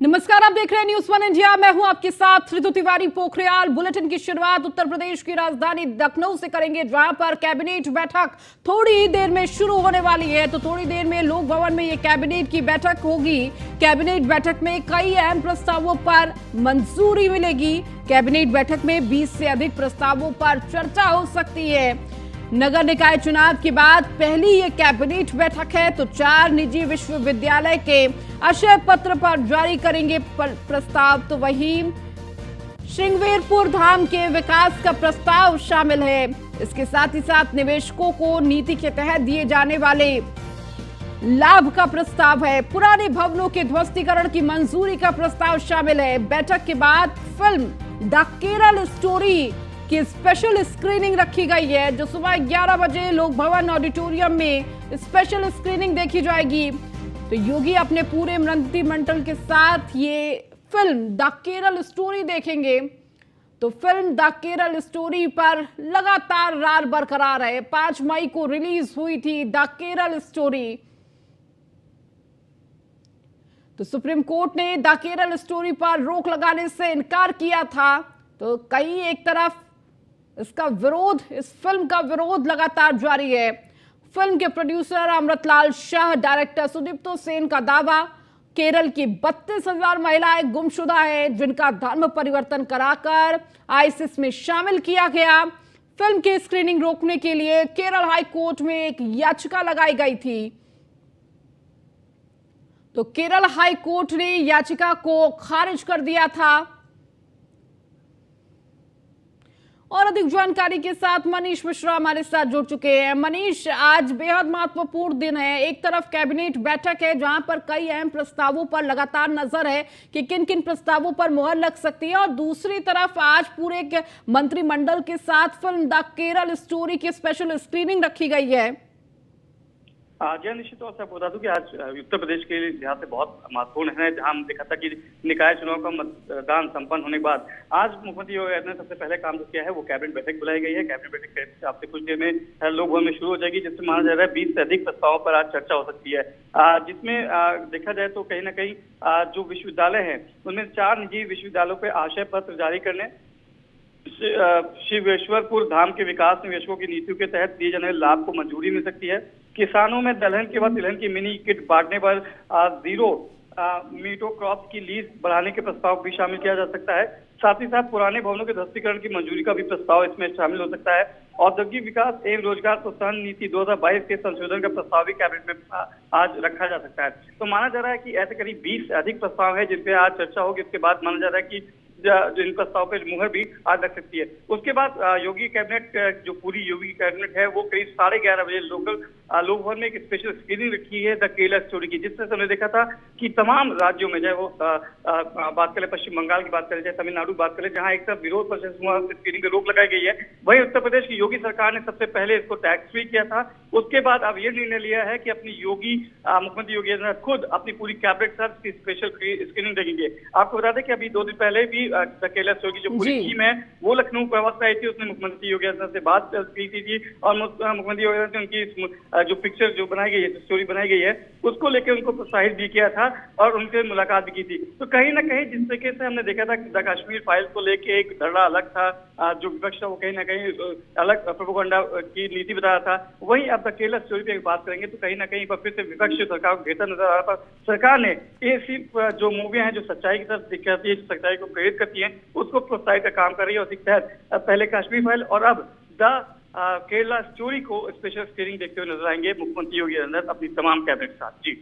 नमस्कार, आप देख रहे हैं न्यूज़ वन इंडिया। मैं हूं आपके साथ ऋतु तिवारी पोखरियाल। बुलेटिन की शुरुआत उत्तर प्रदेश की राजधानी लखनऊ से करेंगे, जहां पर कैबिनेट बैठक थोड़ी ही देर में शुरू होने वाली है। तो थोड़ी देर में लोक भवन में ये कैबिनेट की बैठक होगी। कैबिनेट बैठक में कई अहम प्रस्तावों पर मंजूरी मिलेगी। कैबिनेट बैठक में 20 से अधिक प्रस्तावों पर चर्चा हो सकती है। नगर निकाय चुनाव के बाद पहली ये कैबिनेट बैठक है। तो 4 निजी विश्वविद्यालय के आशय पत्र पर जारी करेंगे प्रस्ताव। तो वहीं श्रृंगवेरपुर धाम के विकास का प्रस्ताव शामिल है। इसके साथ ही साथ निवेशकों को नीति के तहत दिए जाने वाले लाभ का प्रस्ताव है। पुराने भवनों के ध्वस्तीकरण की मंजूरी का प्रस्ताव शामिल है। बैठक के बाद फिल्म द केरल स्टोरी की स्पेशल स्क्रीनिंग रखी गई है, जो सुबह 11 बजे लोक भवन ऑडिटोरियम में स्पेशल स्क्रीनिंग देखी जाएगी। तो योगी अपने पूरे मंत्रिमंडल के साथ ये फिल्म द केरल स्टोरी देखेंगे। तो फिल्म द केरल स्टोरी पर लगातार रार बरकरार है। 5 मई को रिलीज हुई थी द केरल स्टोरी। तो सुप्रीम कोर्ट ने द केरल स्टोरी पर रोक लगाने से इनकार किया था। तो कई एक तरफ इसका विरोध, इस फिल्म का विरोध लगातार जारी है। फिल्म के प्रोड्यूसर अमृतलाल शाह, डायरेक्टर सुदीप्तो सेन का दावा, केरल की 32,000 महिलाएं गुमशुदा हैं, जिनका धर्म परिवर्तन कराकर आईसिस में शामिल किया गया। फिल्म की स्क्रीनिंग रोकने के लिए केरल हाई कोर्ट में एक याचिका लगाई गई थी। तो केरल हाई कोर्ट ने याचिका को खारिज कर दिया था। और अधिक जानकारी के साथ मनीष मिश्रा हमारे साथ जुड़ चुके हैं। मनीष, आज बेहद महत्वपूर्ण दिन है। एक तरफ कैबिनेट बैठक है, जहां पर कई अहम प्रस्तावों पर लगातार नजर है कि किन किन प्रस्तावों पर मुहर लग सकती है, और दूसरी तरफ आज पूरे मंत्रिमंडल के साथ फिल्म द केरल स्टोरी की स्पेशल स्क्रीनिंग रखी गई है। जी, निश्चित तौर से आपको बता दूं कि आज उत्तर प्रदेश के लिहाज से बहुत महत्वपूर्ण है, जहां हम देखा था कि निकाय चुनाव का मतदान संपन्न होने के बाद आज मुख्यमंत्री योगी आदित्यनाथ ने सबसे पहले काम जो किया है वो कैबिनेट बैठक बुलाई गई है। कैबिनेट बैठक आपसे कुछ देर में लोक भवन में शुरू हो जाएगी, जिसमें माना जा रहा है 20 से अधिक प्रस्तावों पर आज चर्चा हो सकती है। जिसमें देखा जाए तो कहीं ना कहीं जो विश्वविद्यालय है उनमें 4 निजी विश्वविद्यालयों पर आशय पत्र जारी करने, शिवेश्वरपुर धाम के विकास निवेशकों की नीतियों के तहत दिए जाने वाले लाभ को मंजूरी मिल सकती है। किसानों में दलहन के बाद तिलहन की मिनी किट बांटने पर जीरो मीटो क्रॉप की लीज बढ़ाने के प्रस्ताव भी शामिल किया जा सकता है। साथ ही साथ पुराने भवनों के ध्वस्तीकरण की मंजूरी का भी प्रस्ताव इसमें शामिल हो सकता है। औद्योगिक विकास एवं रोजगार प्रोत्साहन नीति 2022 के संशोधन का प्रस्ताव भी कैबिनेट में आज रखा जा सकता है। तो माना जा रहा है कि ऐसे करीब 20 से अधिक प्रस्ताव है जिन पे आज चर्चा होगी। इसके बाद माना जा रहा है कि जो इन प्रस्ताव पर मुहर भी आज लग सकती है। उसके बाद योगी कैबिनेट, जो पूरी योगी कैबिनेट है, वो करीब 11:30 बजे लोक भवन में एक स्पेशल स्क्रीनिंग रखी है द केरल स्टोरी की, जिससे हमने देखा था कि तमाम राज्यों में, चाहे वो बात करें पश्चिम बंगाल की बात करें, चाहे तमिलनाडु बात करें, जहां एक तरफ विरोध प्रदर्शन हुआ, स्क्रीनिंग पर रोक लगाई गई है, वहीं उत्तर प्रदेश की योगी सरकार ने सबसे पहले इसको टैक्स फ्री किया था। उसके बाद अब ये निर्णय लिया है कि अपनी मुख्यमंत्री योगी आदित्यनाथ खुद अपनी पूरी कैबिनेट सर्च की स्पेशल स्क्रीनिंग देंगे। आपको बता दें कि अभी 2 दिन पहले भी द केरल स्टोरी की जो पूरी टीम है वो लखनऊ प्रवास पे आई थी। उसने मुख्यमंत्री योगी आदित्यनाथ से बात की थी और मुख्यमंत्री योगी आदित्यनाथ ने उनकी जो पिक्चर जो बनाई गई है, जो स्टोरी बनाई गई है, उसको लेकर उनको प्रोत्साहित भी किया था और उनसे मुलाकात भी की थी। तो कहीं ना कहीं जिस तरीके से हमने देखा था द कश्मीर फाइल को लेकर एक धरना अलग था, जो विपक्ष था वो कहीं ना कहीं अलग प्रोपेगेंडा की नीति बता रहा था, वहीं अब द केरल स्टोरी पे बात करेंगे तो कहीं ना कहीं फिर से विपक्ष सरकार को घेरता नजर आ रहा था। सरकार ने ये सिर्फ जो मूवियां हैं जो सच्चाई की तरफ दिखाती है, जो सच्चाई को प्रेरित करती है, उसको प्रोत्साहित का काम कर रही है। और इसी तहत पहले कश्मीर फाइल और अब द केरला स्टोरी को स्पेशल स्क्रीनिंग देखते हुए नजर आएंगे मुख्यमंत्री योगी आदित्यनाथ अपनी तमाम कैबिनेट के साथ। जी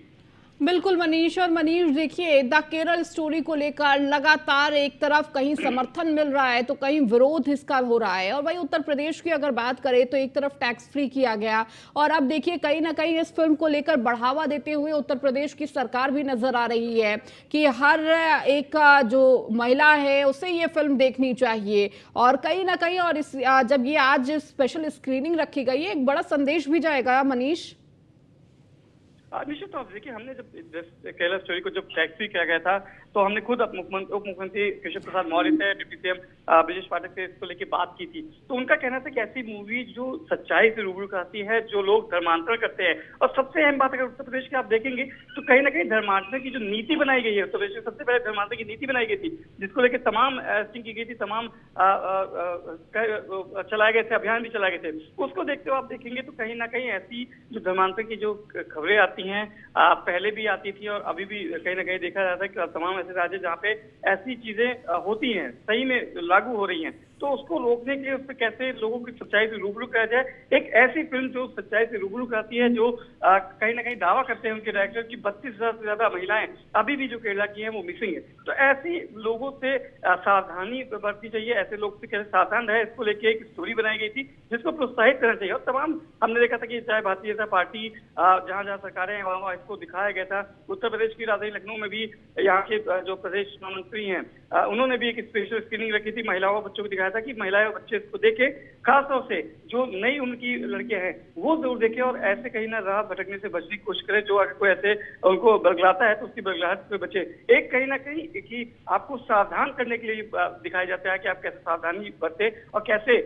बिल्कुल मनीष। और मनीष, देखिए, द केरल स्टोरी को लेकर लगातार एक तरफ कहीं समर्थन मिल रहा है तो कहीं विरोध इसका हो रहा है। और वही उत्तर प्रदेश की अगर बात करें तो एक तरफ टैक्स फ्री किया गया, और अब देखिए कहीं ना कहीं इस फिल्म को लेकर बढ़ावा देते हुए उत्तर प्रदेश की सरकार भी नजर आ रही है कि हर एक जो महिला है उसे ये फिल्म देखनी चाहिए। और कहीं ना कहीं और जब ये आज स्पेशल स्क्रीनिंग रखी गई है, एक बड़ा संदेश भी जाएगा मनीष। निश्चित तौर से देखिए, हमने जब केरला स्टोरी को जब टैक्स फ्री किया गया था तो हमने खुद उप मुख्यमंत्री केशव प्रसाद मौर्य से, डिप्टी सीएम ब्रजेश पाठक से इसको लेकर बात की थी। तो उनका कहना था कि ऐसी मूवी जो सच्चाई से रूबरू कराती है, जो लोग धर्मांतरण करते हैं, और सबसे अहम बात अगर उत्तर प्रदेश की आप देखेंगे तो कहीं ना कहीं धर्मांतरण की जो नीति बनाई गई है, उत्तर प्रदेश में सबसे पहले धर्मांतरण की नीति बनाई गई थी, जिसको लेकर तमाम टेस्टिंग की गई थी, तमाम चलाए गए थे, अभियान भी चलाए गए थे। उसको देखते हुए आप देखेंगे तो कहीं ना कहीं ऐसी जो धर्मांतरण की जो खबरें आती हैं, पहले भी आती थी और अभी भी कहीं ना कहीं देखा जाता है कि तमाम ऐसे राज्य जहाँ पे ऐसी चीजें होती हैं, सही में लागू हो रही हैं, तो उसको रोकने के लिए उस पर कैसे लोगों की सच्चाई से रूबरू कराया जाए। एक ऐसी फिल्म जो सच्चाई से रूबरू कराती है, जो कहीं ना कहीं दावा करते हैं उनके डायरेक्टर की 32,000 से ज्यादा महिलाएं अभी भी जो केरला की हैं वो मिसिंग है। तो ऐसी लोगों से सावधानी बरतनी चाहिए, ऐसे लोग से कैसे सावधान रहे, इसको लेके एक स्टोरी बनाई गई थी जिसको प्रोत्साहित करना चाहिए। और तमाम हमने देखा था कि चाहे भारतीय जनता पार्टी जहां जहां सरकारें हैं वहां इसको दिखाया गया था। उत्तर प्रदेश की राजधानी लखनऊ में भी यहाँ के जो प्रदेश मंत्री हैं उन्होंने भी एक स्पेशल स्क्रीनिंग रखी थी, महिलाओं और बच्चों को दिखाया था कि महिलाएं और बच्चे इसको देखे, खासतौर से जो नई उनकी लड़कियां हैं वो जरूर देखें और ऐसे कहीं ना राह भटकने से बचने की कोशिश करें। जो अगर कोई ऐसे उनको बरगलाता है तो उसकी बरगलाहट से बचे। एक कहीं ना कहीं कि आपको सावधान करने के लिए दिखाया जाता है कि आप कैसे सावधानी बरते और कैसे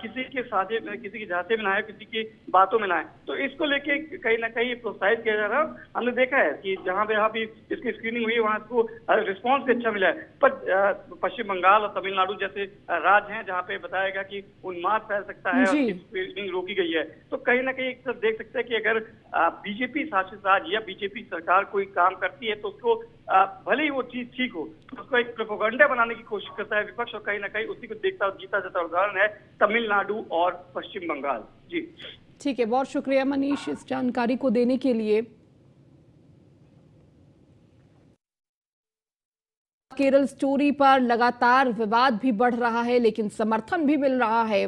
किसी के साझे किसी की झांसे में ना आए, किसी की बातों में ना आए। तो इसको लेके कहीं ना कहीं प्रोत्साहित किया जा रहा है। हमने देखा है कि जहां भी इसकी स्क्रीनिंग हुई है वहां इसको रिस्पॉन्स भी अच्छा मिला है। पर पश्चिम बंगाल और तमिलनाडु जैसे राज्य हैं जहाँ पे बताया गया कि उन्माद फैल सकता है और स्क्रीनिंग रोकी गई है, तो कहीं ना कहीं एक तरफ देख सकते हैं कि अगर बीजेपी शासित राज्य या बीजेपी सरकार कोई काम करती है तो उसको भले ही वो चीज ठीक हो तो उसको एक प्रोपेगेंडा बनाने की कोशिश करता है विपक्ष, और कहीं ना कहीं उसी को देखता जीता जाता उदाहरण है तमिलनाडु और पश्चिम बंगाल। जी ठीक है, बहुत शुक्रिया मनीष इस जानकारी को देने के लिए। केरल स्टोरी पर लगातार विवाद भी बढ़ रहा है लेकिन समर्थन भी मिल रहा है।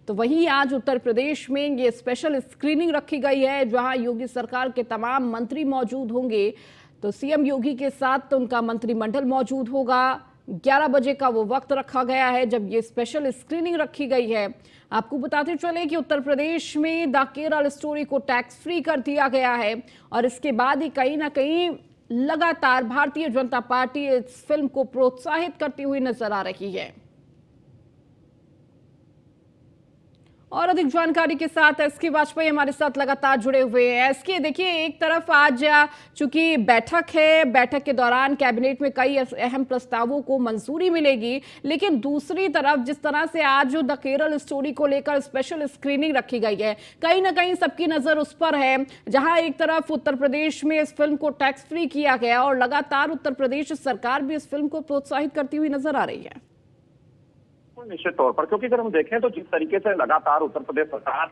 तो वहीं आज उत्तर प्रदेश में ये स्पेशल स्क्रीनिंग रखी गई है जहां योगी सरकार के तमाम मंत्री मौजूद होंगे। तो सीएम योगी के साथ उनका मंत्रिमंडल मौजूद होगा। 11 बजे का वो वक्त रखा गया है जब ये स्पेशल स्क्रीनिंग रखी गई है। आपको बताते चले कि उत्तर प्रदेश में द केरल स्टोरी को टैक्स फ्री कर दिया गया है और इसके बाद ही कहीं ना कहीं लगातार भारतीय जनता पार्टी इस फिल्म को प्रोत्साहित करती हुई नजर आ रही है। और अधिक जानकारी के साथ एसके वाजपेयी हमारे साथ लगातार जुड़े हुए हैं। एसके, देखिए, एक तरफ आज चूंकि बैठक है, बैठक के दौरान कैबिनेट में कई अहम प्रस्तावों को मंजूरी मिलेगी, लेकिन दूसरी तरफ जिस तरह से आज जो द केरल स्टोरी को लेकर स्पेशल स्क्रीनिंग रखी गई है, कहीं ना कहीं सबकी नजर उस पर है, जहां एक तरफ उत्तर प्रदेश में इस फिल्म को टैक्स फ्री किया गया और लगातार उत्तर प्रदेश सरकार भी इस फिल्म को प्रोत्साहित करती हुई नजर आ रही है। निश्चित तौर पर, क्योंकि अगर हम देखें तो जिस तरीके से लगातार उत्तर प्रदेश सरकार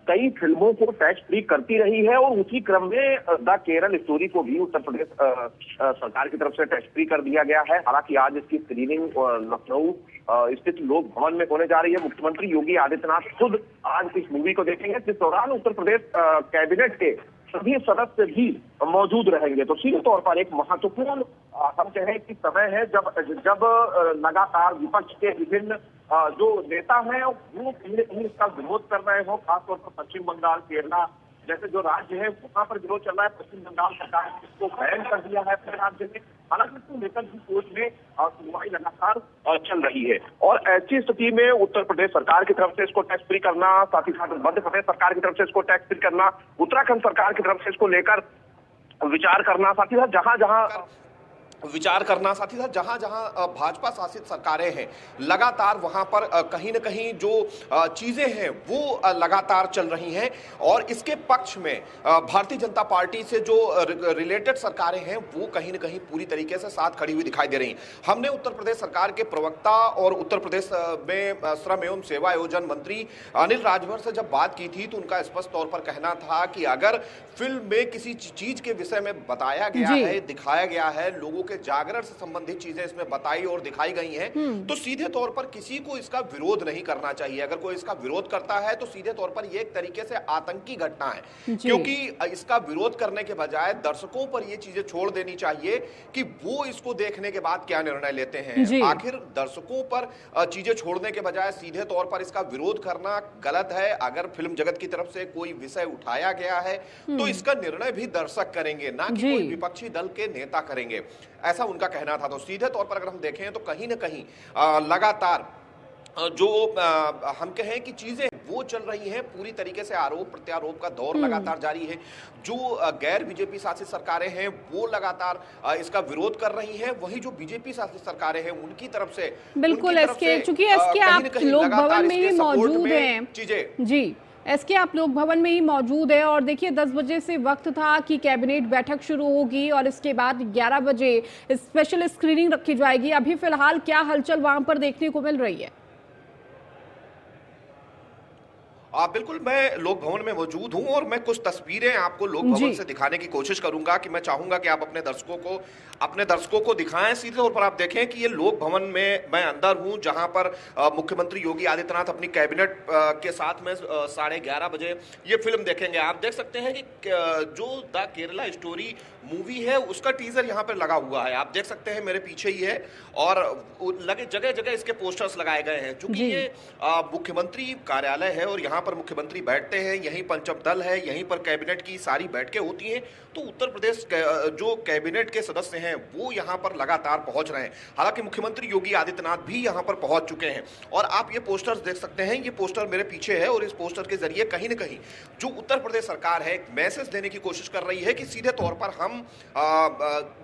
कई फिल्मों को टैक्स फ्री करती रही है और उसी क्रम में द केरल स्टोरी को भी उत्तर प्रदेश सरकार की तरफ से टैक्स फ्री कर दिया गया है। हालांकि आज इसकी स्क्रीनिंग लखनऊ स्थित लोक भवन में होने जा रही है। मुख्यमंत्री योगी आदित्यनाथ खुद आज इस मूवी को देखेंगे, जिस दौरान उत्तर प्रदेश कैबिनेट के सभी सदस्य भी मौजूद रहेंगे। तो सीधे तौर पर एक महत्वपूर्ण हम कहें कि समय है जब लगातार विपक्ष के विभिन्न जो नेता हैं वो कहीं न कहीं इसका विरोध कर रहे हो। खासतौर पर पश्चिम बंगाल, केरला जैसे जो राज्य है वहां पर विरोध चल रहा है। पश्चिम बंगाल सरकार ने इसको बैन कर दिया है अपने राज्य में। हालांकि इसको लेकर भी कोर्ट में सुनवाई लगातार चल रही है और ऐसी स्थिति में उत्तर प्रदेश सरकार की तरफ से इसको टैक्स फ्री करना, साथ ही साथ मध्य प्रदेश सरकार की तरफ से इसको टैक्स फ्री करना, उत्तराखंड सरकार की तरफ से इसको लेकर विचार करना, साथ ही साथ जहां जहां भाजपा शासित सरकारें हैं लगातार वहां पर कहीं न कहीं जो चीजें हैं वो लगातार चल रही हैं और इसके पक्ष में भारतीय जनता पार्टी से जो रिलेटेड सरकारें हैं वो कहीं न कहीं पूरी तरीके से साथ खड़ी हुई दिखाई दे रही हैं। हमने उत्तर प्रदेश सरकार के प्रवक्ता और उत्तर प्रदेश में श्रम एवं सेवा योजन मंत्री अनिल राजभर से जब बात की थी तो उनका स्पष्ट तौर पर कहना था कि अगर फिल्म में किसी चीज के विषय में बताया गया है, दिखाया गया है, लोगों के जागरण से संबंधित चीजें इसमें बताई और दिखाई गई हैं, तो सीधे तौर पर किसी को इसका विरोध नहीं करना चाहिए। अगर कोई इसका विरोध करता है तो सीधे तौर पर यह एक तरीके से आतंकी घटना है, क्योंकि इसका विरोध करने के बजाय दर्शकों पर यह चीजें छोड़ देनी चाहिए कि वो इसको देखने के बाद क्या निर्णय लेते हैं। आखिर दर्शकों पर चीजें छोड़ने के बजाय सीधे तौर पर इसका विरोध करना गलत है। अगर फिल्म जगत की तरफ से कोई विषय उठाया गया है तो इसका निर्णय भी दर्शक करेंगे, ना कि कोई विपक्षी दल के नेता करेंगे। ऐसा उनका कहना था। तो सीधे तौर पर अगर हम देखें तो कहीं ना कहीं लगातार जो हम कहें कि चीजें वो चल रही हैं, पूरी तरीके से आरोप प्रत्यारोप का दौर लगातार जारी है। जो गैर बीजेपी शासित सरकारें हैं वो लगातार इसका विरोध कर रही हैं, वहीं जो बीजेपी शासित सरकारें हैं उनकी तरफ से बिल्कुल एसके, चूंकि एसके आप लोक भवन में ही मौजूद हैं चीजें जी, एसके आप लोक भवन में ही मौजूद है और देखिए 10 बजे से वक्त था कि कैबिनेट बैठक शुरू होगी और इसके बाद 11 बजे स्पेशल स्क्रीनिंग रखी जाएगी। अभी फिलहाल क्या हलचल वहां पर देखने को मिल रही है? बिल्कुल, मैं लोक भवन में मौजूद हूं और मैं कुछ तस्वीरें आपको लोक भवन से दिखाने की कोशिश करूंगा कि मैं चाहूंगा कि आप अपने दर्शकों को दिखाएं। सीधे तौर पर आप देखें कि ये लोक भवन में मैं अंदर हूं, जहां पर मुख्यमंत्री योगी आदित्यनाथ अपनी कैबिनेट के साथ में 11:30 बजे ये फिल्म देखेंगे। आप देख सकते हैं कि जो द केरला स्टोरी मूवी है उसका टीजर यहाँ पर लगा हुआ है। आप देख सकते हैं मेरे पीछे ही है और लगे जगह जगह इसके पोस्टर्स लगाए गए हैं। चूंकि ये मुख्यमंत्री कार्यालय है और यहाँ पर मुख्यमंत्री बैठते हैं, यहीं पंचम दल है, यहीं पर कैबिनेट की सारी बैठकें होती हैं। तो उत्तर प्रदेश जो कैबिनेट के सदस्य हैं वो यहाँ पर लगातार पहुंच रहे हैं। हालांकि मुख्यमंत्री योगी आदित्यनाथ भी यहाँ पर पहुंच चुके हैं और आप ये पोस्टर्स देख सकते हैं। ये पोस्टर मेरे पीछे है और इस पोस्टर के जरिए कहीं ना कहीं जो उत्तर प्रदेश सरकार है एक मैसेज देने की कोशिश कर रही है कि सीधे तौर पर हम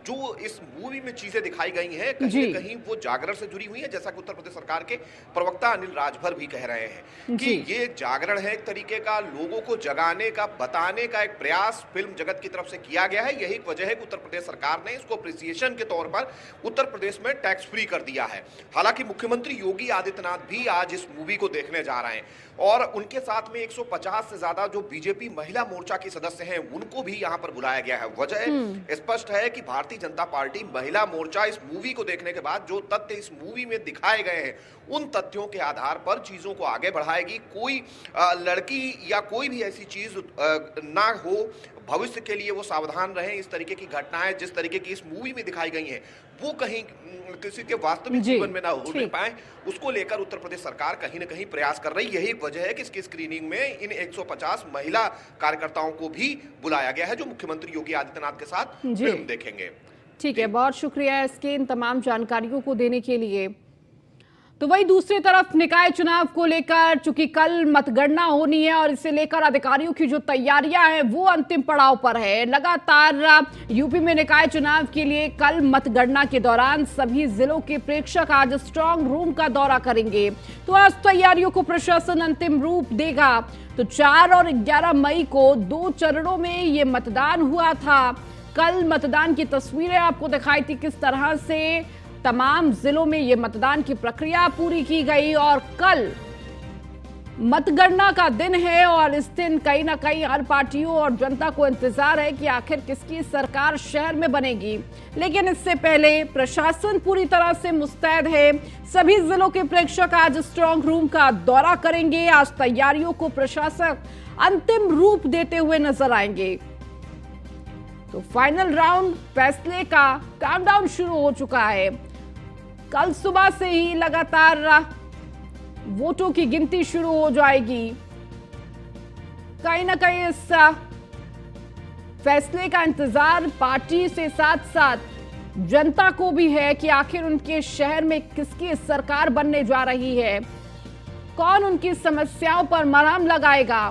जो इस मूवी में चीजें दिखाई गई हैं कहीं ना कहीं वो जागरण से जुड़ी हुई है। जैसा कि उत्तर प्रदेश सरकार के प्रवक्ता अनिल राजभर भी कह रहे हैं कि ये जागरण है, एक तरीके का लोगों को जगाने का, बताने का एक प्रयास फिल्म जगत की तरफ से किया गया है। यही वजह है कि उत्तर प्रदेश सरकार ने इसको अप्रिसिएशन के तौर पर उत्तर प्रदेश में टैक्स फ्री कर दिया है। हालांकि मुख्यमंत्री योगी आदित्यनाथ भी आज इस मूवी को देखने जा रहे हैं और उनके साथ में 150 से ज्यादा जो बीजेपी महिला मोर्चा के सदस्य हैं उनको भी यहां पर बुलाया गया है। वजह स्पष्ट है कि भारतीय जनता पार्टी महिला मोर्चा इस मूवी को देखने के बाद जो तथ्य इस मूवी में दिखाए गए हैं उन तथ्यों के आधार पर चीजों को आगे बढ़ाएगी। कोई लड़की या कोई भी ऐसी चीज ना हो, भविष्य के लिए वो सावधान रहें। इस तरीके की घटनाएं जिस तरीके की इस मूवी में दिखाई गई हैं वो कहीं किसी के वास्तविक जीवन में ना हो पाए, उसको लेकर उत्तर प्रदेश सरकार कहीं ना कहीं प्रयास कर रही है। यही वजह है कि इसकी स्क्रीनिंग में इन 150 महिला कार्यकर्ताओं को भी बुलाया गया है जो मुख्यमंत्री योगी आदित्यनाथ के साथ फिल्म देखेंगे। ठीक है, बहुत शुक्रिया इसके इन तमाम जानकारियों को देने के लिए। तो वही दूसरी तरफ निकाय चुनाव को लेकर चूंकि कल मतगणना होनी है और इसे लेकर अधिकारियों की जो तैयारियां हैं वो अंतिम पड़ाव पर है। लगातार यूपी में निकाय चुनाव के लिए कल मतगणना के दौरान सभी जिलों के प्रेक्षक आज स्ट्रांग रूम का दौरा करेंगे। तो आज तैयारियों को प्रशासन अंतिम रूप देगा। तो 4 और 11 मई को 2 चरणों में ये मतदान हुआ था। कल मतदान की तस्वीरें आपको दिखाई थी किस तरह से तमाम जिलों में ये मतदान की प्रक्रिया पूरी की गई और कल मतगणना का दिन है और इस दिन कहीं ना कहीं हर पार्टियों और जनता को इंतजार है कि आखिर किसकी सरकार शहर में बनेगी। लेकिन इससे पहले प्रशासन पूरी तरह से मुस्तैद है। सभी जिलों के प्रेक्षक आज स्ट्रांग रूम का दौरा करेंगे। आज तैयारियों को प्रशासक अंतिम रूप देते हुए नजर आएंगे। तो फाइनल राउंड फैसले का काउंटडाउन शुरू हो चुका है। कल सुबह से ही लगातार वोटों की गिनती शुरू हो जाएगी। कहीं ना कहीं इस फैसले का इंतजार पार्टी से साथ साथ जनता को भी है कि आखिर उनके शहर में किसकी सरकार बनने जा रही है, कौन उनकी समस्याओं पर मरहम लगाएगा।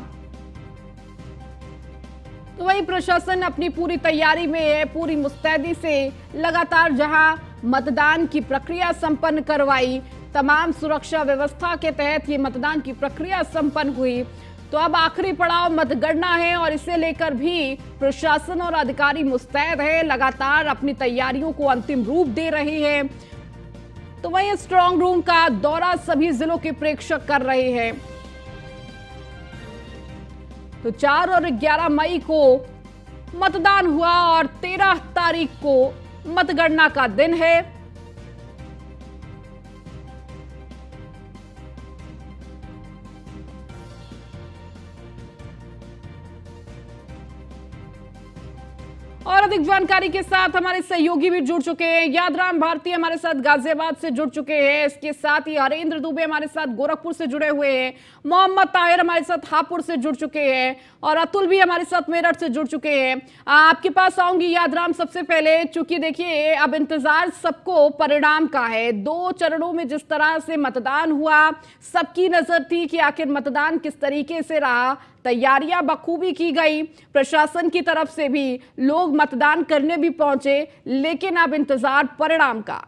तो वही प्रशासन अपनी पूरी तैयारी में है, पूरी मुस्तैदी से लगातार जहां मतदान की प्रक्रिया संपन्न करवाई, तमाम सुरक्षा व्यवस्था के तहत ये मतदान की प्रक्रिया संपन्न हुई। तो अब आखिरी पड़ाव मतगणना है और इसे लेकर भी प्रशासन और अधिकारी मुस्तैद है, लगातार अपनी तैयारियों को अंतिम रूप दे रहे हैं। तो वही स्ट्रांग रूम का दौरा सभी जिलों के प्रेक्षक कर रहे हैं। तो 4 और 11 मई को मतदान हुआ और 13 तारीख को मतगणना का दिन है। और अधिक जानकारी के साथ हमारे सहयोगी भी जुड़ चुके हैं। यादराम भारती हमारे साथ गाजियाबाद से जुड़ चुके हैं, इसके साथ ही हरेंद्र दुबे हमारे साथ गोरखपुर से जुड़े हुए हैं, मोहम्मद ताहिर हमारे साथ हापुड़ से जुड़ चुके हैं और अतुल भी हमारे साथ मेरठ से जुड़ चुके हैं। आपके पास आऊंगी यादराम सबसे पहले, चूंकि देखिए अब इंतजार सबको परिणाम का है। 2 चरणों में जिस तरह से मतदान हुआ, सबकी नजर थी कि आखिर मतदान किस तरीके से रहा। तैयारियां बखूबी की गई, प्रशासन की तरफ से भी लोग मतदान करने भी पहुंचे, लेकिन अब इंतजार परिणाम का।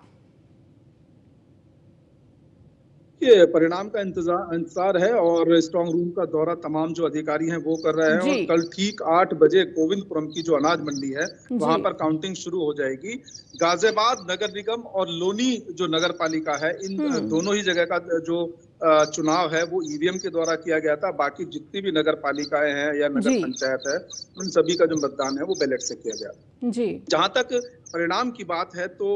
ये परिणाम का इंतजार है और स्ट्रांग रूम का दौरा तमाम जो अधिकारी हैं वो कर रहे हैं और कल ठीक 8 बजे गोविंदपुरम की जो अनाज मंडी है वहां पर काउंटिंग शुरू हो जाएगी। गाजियाबाद नगर निगम और लोनी जो नगर पालिका है, इन दोनों ही जगह का जो चुनाव है वो ईवीएम के द्वारा किया गया था। बाकी जितनी भी नगर पालिकाएं हैं या नगर पंचायत है, उन सभी का जो मतदान है वो बैलेट से किया गया। जी। जहां तक परिणाम की बात है तो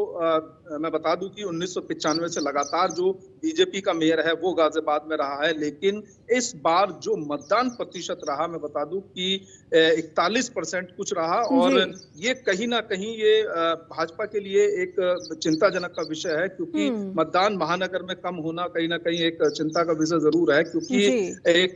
मैं बता दूं कि 1995 से लगातार जो बीजेपी का मेयर है वो गाजियाबाद में रहा है, लेकिन इस बार जो मतदान प्रतिशत रहा, मैं बता दूं कि 41% कुछ रहा और ये कहीं ना कहीं ये भाजपा के लिए एक चिंताजनक का विषय है, क्योंकि मतदान महानगर में कम होना कहीं ना कहीं एक चिंता का विषय जरूर है। क्योंकि एक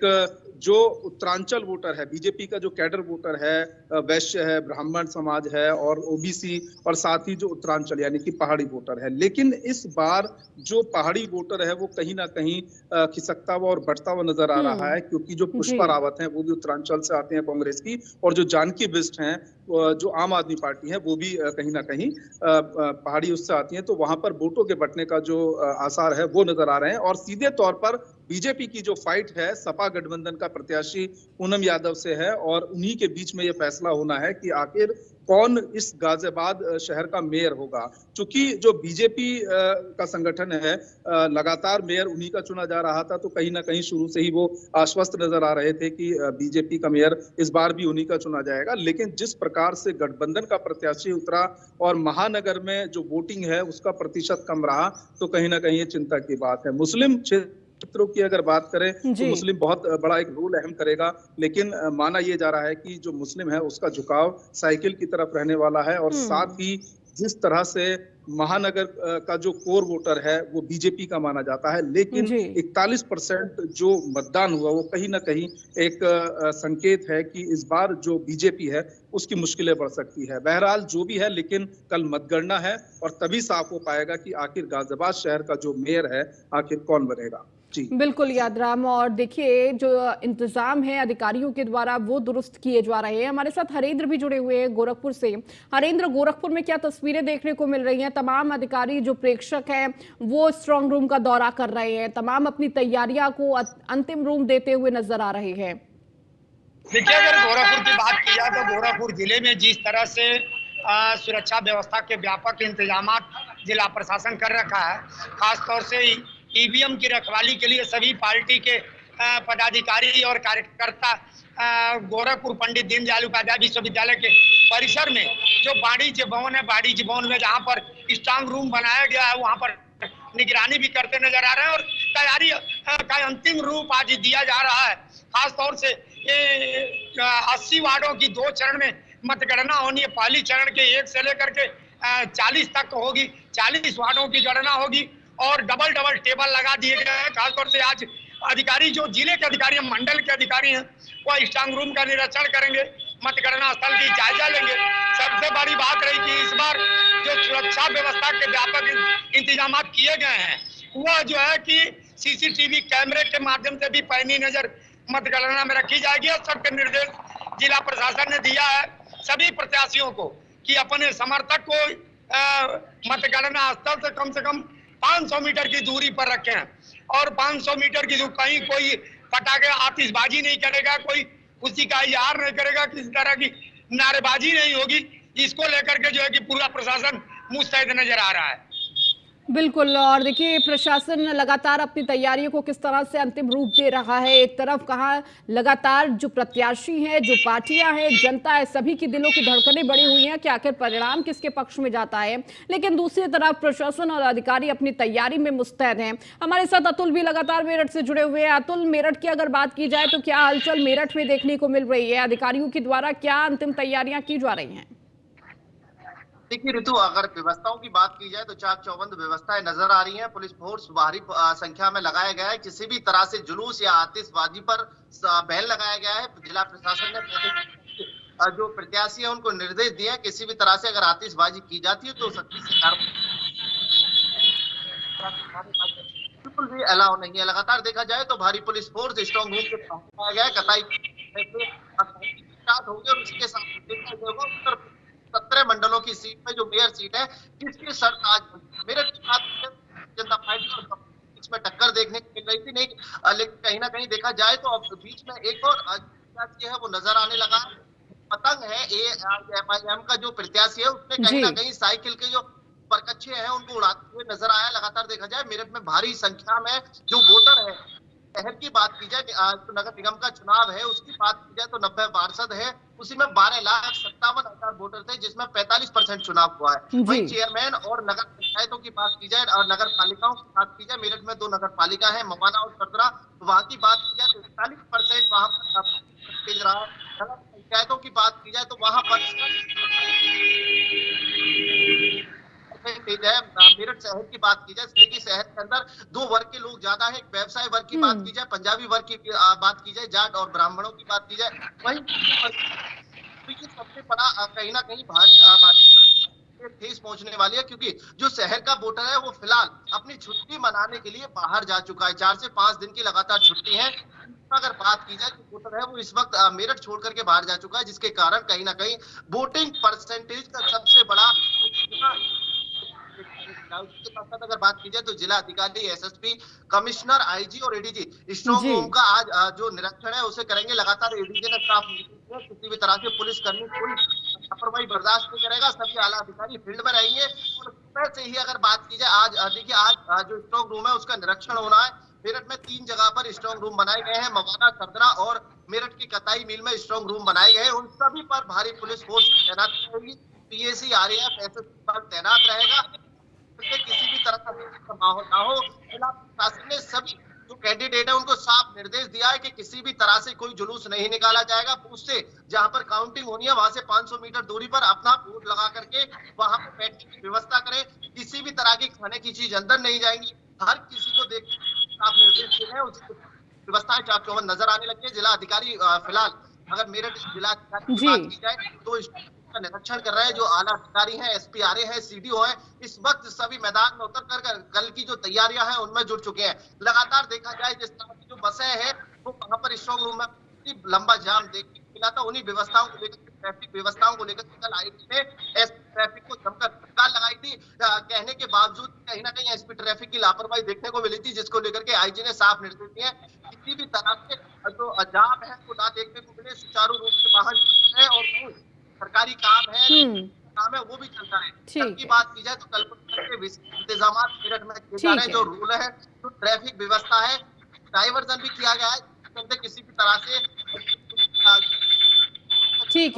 जो उत्तरांचल वोटर है, बीजेपी का जो कैडर वोटर है, वैश्य है, ब्राह्मण समाज है और ओबीसी और साथ ही जो उत्तरांचल यानी कि पहाड़ी वोटर है, लेकिन इस बार जो पहाड़ी वोटर है वो कहीं ना कहीं खिसकता हुआ और बढ़ता हुआ नजर आ रहा है। क्योंकि जो पुष्पा रावत हैं वो भी उत्तरांचल से आते हैं कांग्रेस की, और जो जानकी बिष्ट हैं जो आम आदमी पार्टी है वो भी कहीं ना कहीं पहाड़ी उससे आती हैं, तो वहां पर वोटों के बंटने का जो आसार है वो नजर आ रहे हैं। और सीधे तौर पर बीजेपी की जो फाइट है सपा गठबंधन का प्रत्याशी पूनम यादव से है और उन्हीं के बीच में ये फैसला होना है कि आखिर कौन इस गाजियाबाद शहर का मेयर होगा। चूंकि जो बीजेपी का संगठन है लगातार मेयर उन्हीं का चुना जा रहा था, तो कहीं ना कहीं शुरू से ही वो आश्वस्त नजर आ रहे थे कि बीजेपी का मेयर इस बार भी उन्हीं का चुना जाएगा। लेकिन जिस प्रकार से गठबंधन का प्रत्याशी उतरा और महानगर में जो वोटिंग है उसका प्रतिशत कम रहा, तो कहीं ना कहीं ये चिंता की बात है। मुस्लिम क्षेत्रों की अगर बात करें तो मुस्लिम बहुत बड़ा एक रोल अहम करेगा, लेकिन माना यह जा रहा है कि जो मुस्लिम है उसका झुकाव साइकिल की तरफ रहने वाला है। और साथ ही जिस तरह से महानगर का जो कोर वोटर है वो बीजेपी का माना जाता है, लेकिन 41% जो मतदान हुआ वो कहीं ना कहीं एक संकेत है कि इस बार जो बीजेपी है उसकी मुश्किलें बढ़ सकती है। बहरहाल जो भी है, लेकिन कल मतगणना है और तभी साफ हो पाएगा कि आखिर गाजियाबाद शहर का जो मेयर है आखिर कौन बनेगा। बिल्कुल यादराम, और देखिए जो इंतजाम है अधिकारियों के द्वारा वो दुरुस्त किए जा रहे हैं। हमारे साथ हरेंद्र भी जुड़े हुए हैं गोरखपुर से। हरेंद्र, गोरखपुर में क्या तस्वीरें देखने को मिल रही हैं? तमाम अधिकारी जो प्रेक्षक हैं वो स्ट्रांग रूम का दौरा कर रहे हैं, तमाम अपनी तैयारियां को अंतिम रूप देते हुए नजर आ रहे हैं। देखिए, अगर गोरखपुर की बात की जाए तो गोरखपुर जिले में जिस तरह से सुरक्षा व्यवस्था के व्यापक इंतजाम जिला प्रशासन कर रखा है, खासतौर से ईवीएम की रखवाली के लिए सभी पार्टी के पदाधिकारी और कार्यकर्ता गोरखपुर पंडित दीनदयाल उपाध्याय विश्वविद्यालय के परिसर में जो वाणिज्य भवन है, वाणिज्य भवन में जहां पर स्ट्रांग रूम बनाया गया है वहां पर निगरानी भी करते नजर आ रहे हैं और तैयारी का अंतिम रूप आज दिया जा रहा है। खासतौर से 80 वार्डों की 2 चरण में मतगणना होनी है। पहली चरण के 1 से लेकर के 40 तक होगी, 40 वार्डों की गणना होगी और डबल टेबल लगा दिए गए हैं। खासतौर से आज अधिकारी जो जिले के अधिकारी हैं, मंडल के अधिकारी हैं, वह स्ट्रांग रूम का निरीक्षण करेंगे, मतगणना स्थल की जायजा लेंगे। सबसे बड़ी बात रही कि इस बार जो सुरक्षा व्यवस्था के व्यापक इंतजाम किए गए हैं वह जो है कि सीसीटीवी कैमरे के माध्यम से भी पैनी नजर मतगणना में रखी जाएगी। और सबके निर्देश जिला प्रशासन ने दिया है सभी प्रत्याशियों को कि अपने समर्थक को मतगणना स्थल से कम 500 मीटर की दूरी पर रखें और 500 मीटर की दूरी, कहीं कोई पटाखे आतिशबाजी नहीं करेगा, कोई खुशी का इजहार नहीं करेगा, किसी तरह की नारेबाजी नहीं होगी। इसको लेकर के जो है कि पूरा प्रशासन मुस्तैद नजर आ रहा है। बिल्कुल, और देखिए प्रशासन लगातार अपनी तैयारियों को किस तरह से अंतिम रूप दे रहा है। एक तरफ कहा लगातार जो प्रत्याशी हैं, जो पार्टियां हैं, जनता है, सभी की दिलों की धड़कनें बढ़ी हुई हैं कि आखिर परिणाम किसके पक्ष में जाता है, लेकिन दूसरी तरफ प्रशासन और अधिकारी अपनी तैयारी में मुस्तैद हैं। हमारे साथ अतुल भी लगातार मेरठ से जुड़े हुए हैं। अतुल, मेरठ की अगर बात की जाए तो क्या हलचल मेरठ में देखने को मिल रही है? अधिकारियों के द्वारा क्या अंतिम तैयारियां की जा रही हैं? देखिए ऋतु, अगर व्यवस्थाओं की बात की जाए तो चाक चौबंद व्यवस्थाएं नजर आ रही हैं। पुलिस फोर्स भारी संख्या में लगाया गया है। किसी भी तरह से जुलूस या आतिशबाजी पर बैन लगाया गया है। जिला प्रशासन ने जो प्रत्याशी है उनको निर्देश दिए हैं, किसी भी तरह से अगर आतिशबाजी की जाती है तो सख्ती से कार्रवाई बिल्कुल भी अलाउ नहीं है। लगातार देखा जाए तो भारी पुलिस फोर्स स्ट्रॉन्ग रूम के पहुंचाया गया है। कताई स्टार्ट हो गया और उसके साथ देखा जाएगा उत्तर 17 मंडलों की सीट में जो मेयर सीट है, किसकी शर्त आज मेरठ के साथ जनता पार्टी और बीच में टक्कर देखने को मिल रही थी। नहीं, लेकिन कहीं ना कहीं देखा जाए तो अब बीच में एक और प्रत्याशी है वो नजर आने लगा। पतंग है AIMIM का जो प्रत्याशी है, उसने कहीं ना कहीं साइकिल के जो परकच्चे हैं उनको उड़ाते हुए नजर आया। लगातार देखा जाए मेरठ में भारी संख्या में जो वोटर है, शहर की बात की जाए तो नगर निगम का चुनाव है, उसकी बात की जाए तो 90 पार्षद है, उसी में 12,57,000 वोटर थे, जिसमें 45% चुनाव हुआ है। वहीं चेयरमैन और नगर पंचायतों की बात की जाए और नगर पालिकाओं की बात की जाए, मेरठ में 2 नगर पालिका है, मवाना और चतरा, वहां की बात की जाए तो 41% वहां पर तेज रहा है। नगर पंचायतों की बात की जाए तो वहां पर तेज है। मेरठ शहर की बात की जाए, देखिए शहर के अंदर 2 वर्ग के लोग ज्यादा है। व्यवसाय वर्ग की बात की जाए, पंजाबी वर्ग की बात की जाए, जाट और ब्राह्मणों की बात की जाए, वहीं सबसे बड़ा कहीं ना कहीं ठेस पहुंचने वाली है, क्योंकि जो शहर का वोटर है वो फिलहाल अपनी छुट्टी मनाने के लिए बाहर जा चुका है। 4 से 5 दिन की लगातार छुट्टी है। अगर बात की जाए तो वोटर है वो इस वक्त मेरठ छोड़ करके बाहर जा चुका है, जिसके कारण कहीं ना कहीं वोटिंग परसेंटेज का सबसे बड़ा उसके साथ साथ अगर बात की जाए तो जिला अधिकारी, SSP, कमिश्नर, IG और ADG स्ट्रॉन्ग रूम का आज जो निरीक्षण है उसे करेंगे। लगातार ADG ने साफ किसी भी तरह से पुलिस कर्मी कोई लापरवाही बर्दाश्त नहीं करेगा। सभी आला अधिकारी फील्ड में रहेंगे। और सुबह से ही अगर बात की जाए, आज देखिए आज जो स्ट्रॉन्ग रूम है उसका निरीक्षण होना है। मेरठ में 3 जगह पर स्ट्रॉन्ग रूम बनाए गए हैं, मवाना, चतरा और मेरठ की कताई मिल में स्ट्रॉन्ग रूम बनाए गए हैं। उन सभी पर भारी पुलिस फोर्स तैनात रहेगी। PAC, RAF, SSP पर तैनात रहेगा, किसी भी तरह का माहौल ना हो। जिला प्रशासन ने सभी जो कैंडिडेट है उनको साफ निर्देश दिया है कि किसी भी तरह से कोई जुलूस नहीं निकाला जाएगा। बूथ से जहां पर काउंटिंग होनी है वहां से 500 मीटर दूरी पर अपना वोट लगा करके वहां पर बैठने की व्यवस्था करें। किसी भी तरह की खाने की चीज अंदर नहीं जाएंगी। हर किसी को देख साफ निर्देश दिए हैं, उसकी व्यवस्थाएं चाक चौबंद नजर आने लगी है। जिला अधिकारी फिलहाल अगर मेरठ जिला अधिकारी की बात की जाए तो निरीक्षण कर रहे हैं। जो आला अधिकारी हैं, SP, RA है, CDO है, इस वक्त सभी मैदान में उतर कर कल की जो तैयारियां हैं उनमें जुट चुके हैं। लगातार देखा जाए जिस तरह की जो बसें हैं वो वहां पर स्ट्रॉन्ग रूम में लंबा जाम देखने को मिला था। उन्हीं व्यवस्थाओं को लेकर, ट्रैफिक व्यवस्थाओं को लेकर कल IG ने ट्रैफिक को जमकर फटकार लगाई थी। कहने के बावजूद कहीं ना कहीं SP ट्रैफिक की लापरवाही देखने को मिली थी, जिसको लेकर के IG ने साफ निर्देश दिए। किसी भी तरह से जो जाम है वो ना देखने को मिले, सुचारू रूप से वाहन है और सरकारी काम है वो भी चलता है। कल की बात की जाए तो कल के इंतजाम मेरठ में किए जा रहे हैं। जो रूल है, जो ट्रैफिक व्यवस्था है, डाइवर्जन भी किया गया है, किसी भी तरह से ठीक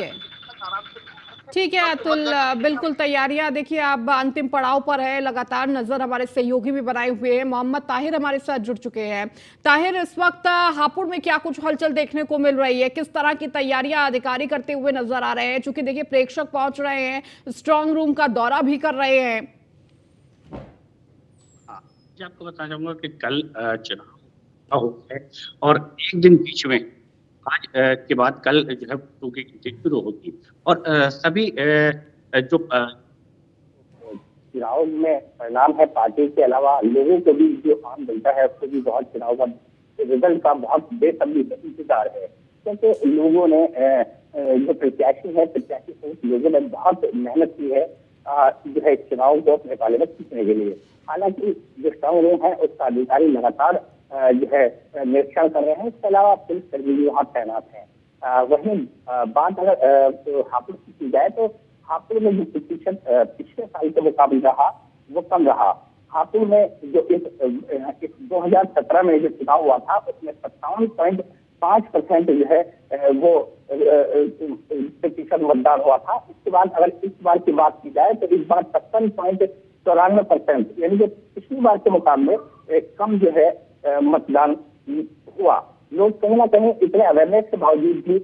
है अतुल, बिल्कुल तैयारियां देखिए अब अंतिम पड़ाव पर है। लगातार नजर हमारे सहयोगी भी बनाए हुए हैं। मोहम्मद ताहिर हमारे साथ जुड़ चुके हैं। ताहिर, इस वक्त हापुड़ में क्या कुछ हलचल देखने को मिल रही है? किस तरह की तैयारियां अधिकारी करते हुए नजर आ रहे हैं? चूंकि देखिए प्रेक्षक पहुंच रहे हैं, स्ट्रॉन्ग रूम का दौरा भी कर रहे हैं। आपको बताना चाहूंगा कि कल चुनाव हो गए और एक दिन बीच में आज के बाद कल जो है वोटों की गिनती शुरू होगी और सभी जो चुनाव में परिणाम है पार्टी के अलावा लोगों को भी, जो आम जनता है उसको भी बहुत चुनाव का रिजल्ट का बहुत बेसब्री से इंतजार है। क्योंकि लोगों ने जो प्रत्याशी सहित लोगों ने बहुत मेहनत की है जो है चुनाव को अपने पाले में खींचने के लिए। हालांकि जो स्ट्रॉन्ग रूम है उसका अधिकारी लगातार जो है निरीक्षण कर रहे हैं। इसके अलावा पुलिस कर्मी भी वहाँ तैनात है। वहीं बात अगर हापुड़ की जाए तो हापुड़ में जो प्रतिशत पिछले साल के मुकाबले रहा वो कम रहा। हापुड़ में जो इस 2017 में जो चुनाव हुआ था उसमें 57.5% जो है वो प्रतिशत मतदान हुआ था। इसके बाद अगर इस बार की बात की जाए तो इस बार 56.94%, यानी कि पिछली बार के मुकाबले कम जो है मतदान हुआ। लोग कहीं ना कहीं इतने अवेयरनेस के बावजूद भी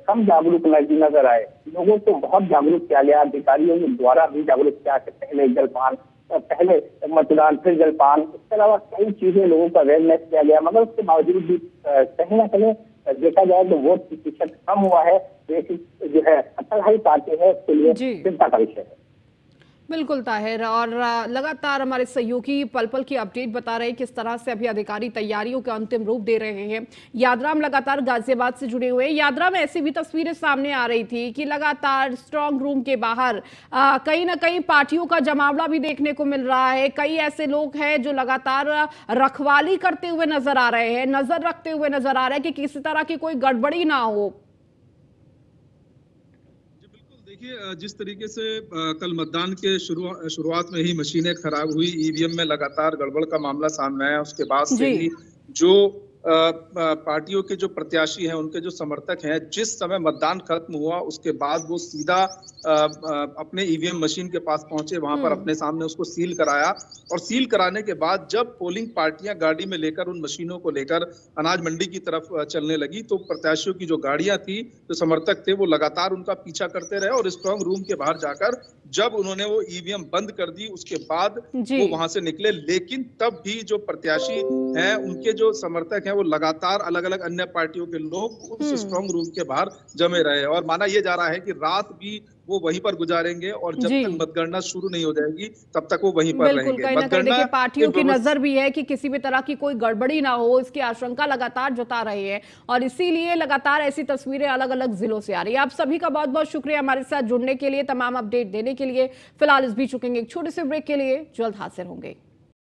कम जागरूक नजर आए। लोगों को बहुत जागरूक किया गया, अधिकारियों के द्वारा भी जागरूक किया कि पहले जलपान, पहले मतदान फिर जलपान, इसके अलावा कई चीजें लोगों का अवेयरनेस किया गया। मगर उसके बावजूद भी कहीं ना कहीं देखा जाए तो वोट प्रतिशत कम हुआ है, जो है अटल पार्टी है, उसके लिए चिंता का विषय है। बिल्कुल ताहिर, और लगातार हमारे सहयोगी पल पल की अपडेट बता रहे हैं किस तरह से अभी अधिकारी तैयारियों का अंतिम रूप दे रहे हैं। यादराम लगातार गाजियाबाद से जुड़े हुए हैं। यादराम, ऐसी भी तस्वीरें सामने आ रही थी कि लगातार स्ट्रांग रूम के बाहर कहीं ना कहीं पार्टियों का जमावड़ा भी देखने को मिल रहा है। कई ऐसे लोग हैं जो लगातार रखवाली करते हुए नजर आ रहे हैं, नजर रखते हुए नजर आ रहे हैं कि किसी तरह की कोई गड़बड़ी ना हो। देखिए, जिस तरीके से कल मतदान के शुरुआत में ही मशीनें खराब हुई, ईवीएम में लगातार गड़बड़ का मामला सामने आया, उसके बाद से ही जो पार्टियों के जो प्रत्याशी हैं, उनके जो समर्थक हैं, जिस समय मतदान खत्म हुआ उसके बाद वो सीधा अपने ईवीएम मशीन के पास पहुंचे, वहां पर अपने सामने उसको सील कराया, और सील कराने के बाद जब पोलिंग पार्टियां गाड़ी में लेकर उन मशीनों को लेकर अनाज मंडी की तरफ चलने लगी, तो प्रत्याशियों की जो गाड़ियां थी, जो समर्थक थे, वो लगातार उनका पीछा करते रहे, और स्ट्रांग रूम के बाहर जाकर जब उन्होंने वो ईवीएम बंद कर दी उसके बाद वो वहां से निकले। लेकिन तब भी जो प्रत्याशी हैं, उनके जो समर्थक हैं, वो लगातार अलग अलग अन्य पार्टियों के लोग उस स्ट्रांग रूम के बाहर जमे रहे, और माना यह जा रहा है कि रात भी वो वहीं पर गुजारेंगे, और जब तक मतगणना शुरू नहीं हो जाएगी तब तक वो वहीं पर रहेंगे। कहीं ना कहीं देखिए पार्टियों की नजर भी है कि किसी भी तरह की कोई गड़बड़ी ना हो, इसकी आशंका लगातार जता रहे हैं, और इसीलिए लगातार ऐसी तस्वीरें अलग अलग जिलों से आ रही है। आप सभी का बहुत बहुत शुक्रिया हमारे साथ जुड़ने के लिए, तमाम अपडेट देने के लिए। फिलहाल इस बीच रुकेंगे एक छोटे से ब्रेक के लिए, जल्द हाजिर होंगे।